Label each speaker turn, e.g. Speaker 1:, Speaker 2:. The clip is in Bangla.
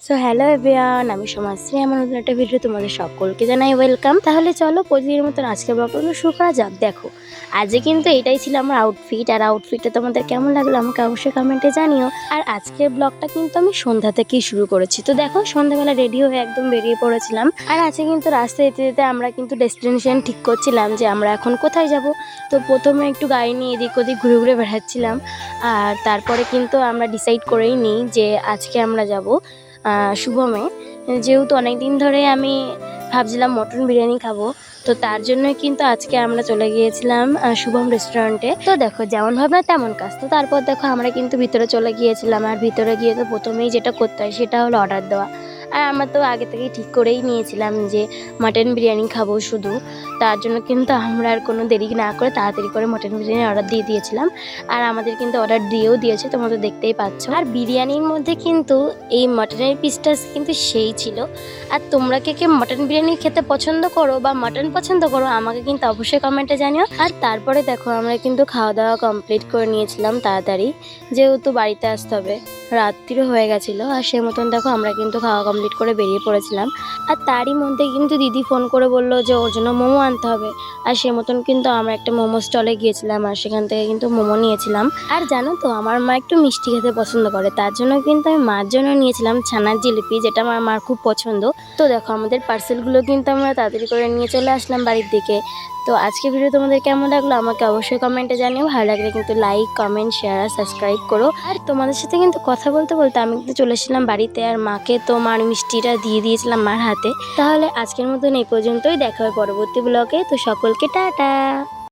Speaker 1: সো হ্যালো এভরিওয়ান, আমি সমাজশ্রী। আমার নতুন একটা ভিডিও তোমাদের সকলকে জানাই ওয়েলকাম। তাহলে চলো প্রতিদিনের মতন আজকে ব্লগটা শুরু করা যাক। দেখো আজকে কিন্তু এটাই ছিল আমার আউটফিট, আর আউটফিটটা তোমাদের কেমন লাগলো আমাকে অবশ্যই কমেন্টে জানিও। আর আজকের ব্লগটা কিন্তু আমি সন্ধ্যা থেকেই শুরু করেছি। তো দেখো সন্ধ্যাবেলা রেডি হয়ে একদম বেরিয়ে পড়েছিলাম। আর আজকে কিন্তু রাস্তায় যেতে যেতে আমরা কিন্তু ডেস্টিনেশন ঠিক করছিলাম যে আমরা এখন কোথায় যাব। তো প্রথমে একটু গাড়ি নিয়ে এদিক ওদিক ঘুরে ঘুরে বেড়াচ্ছিলাম, আর তারপরে কিন্তু আমরা ডিসাইড করেই নিই যে আজকে আমরা যাব শুভমে। যেহেতু অনেক দিন ধরে আমি ভাবছিলাম মটন বিরিয়ানি খাবো, তো তার জন্য কিন্তু আজকে আমরা চলে গিয়েছিলাম শুভম রেস্টুরেন্টে। তো দেখো যেমন ভাবনা তেমন কাজ। তো তারপর দেখো আমরা কিন্তু ভিতরে চলে গিয়েছিলাম, আর ভিতরে গিয়ে তো প্রথমেই যেটা করতে হয় সেটা হলো অর্ডার দেওয়া। আর আমরা তো আগে থেকেই ঠিক করেই নিয়েছিলাম যে মাটন বিরিয়ানি খাবো শুধু। তার জন্য কিন্তু আমরা আর কোনো দেরি না করে তাড়াতাড়ি করে মাটন বিরিয়ানি অর্ডার দিয়ে দিয়েছিলাম। আর আমাদের কিন্তু অর্ডার দিয়েও দিয়েছে, তোমরা তো দেখতেই পাচ্ছ। আর বিরিয়ানির মধ্যে কিন্তু এই মাটনের পিসটা কিন্তু সেই ছিল। আর তোমরা কে কে মাটন বিরিয়ানি খেতে পছন্দ করো বা মাটন পছন্দ করো আমাকে কিন্তু অবশ্যই কমেন্টে জানিও। আর তারপরে দেখো আমরা কিন্তু খাওয়া দাওয়া কমপ্লিট করে নিয়েছিলাম তাড়াতাড়ি, যেহেতু বাড়িতে আসতে হবে, রাত্রিও হয়ে গেছিলো। আর সে মতন দেখো আমরা কিন্তু খাওয়া কমপ্লিট করে বেরিয়ে পড়েছিলাম। আর তারই মধ্যে কিন্তু দিদি ফোন করে বললো যে ওর জন্য মোমো আনতে হবে। আর সে মতন কিন্তু আমরা একটা মোমো স্টলে গিয়েছিলাম, আর সেখান থেকে কিন্তু মোমো নিয়েছিলাম। আর জানো তো আমার মা একটু মিষ্টি খেতে পছন্দ করে, তার জন্য কিন্তু আমি মার জন্য নিয়েছিলাম ছানার জিলিপি, যেটা আমার মার খুব পছন্দ। তো দেখো আমাদের পার্সেলগুলো কিন্তু আমরা তাড়াতাড়ি করে নিয়ে চলে আসলাম বাড়ির দিকে। তো আজকে ভিডিও তোমাদের কেমন লাগলো আমাকে অবশ্যই কমেন্টে জানিও। ভালো লাগলে কিন্তু লাইক, কমেন্ট, শেয়ার আর সাবস্ক্রাইব করো। আর তোমাদের সাথে কিন্তু কথা বলতে বলতে আমি কিন্তু চলে এসেছিলাম বাড়িতে, আর মাকে তো মার মিষ্টিটা দিয়ে দিয়েছিলাম মার হাতে। তাহলে আজকের মতন এই পর্যন্তই, দেখা হয় পরবর্তী ব্লগে। তো সকলকে টাটা।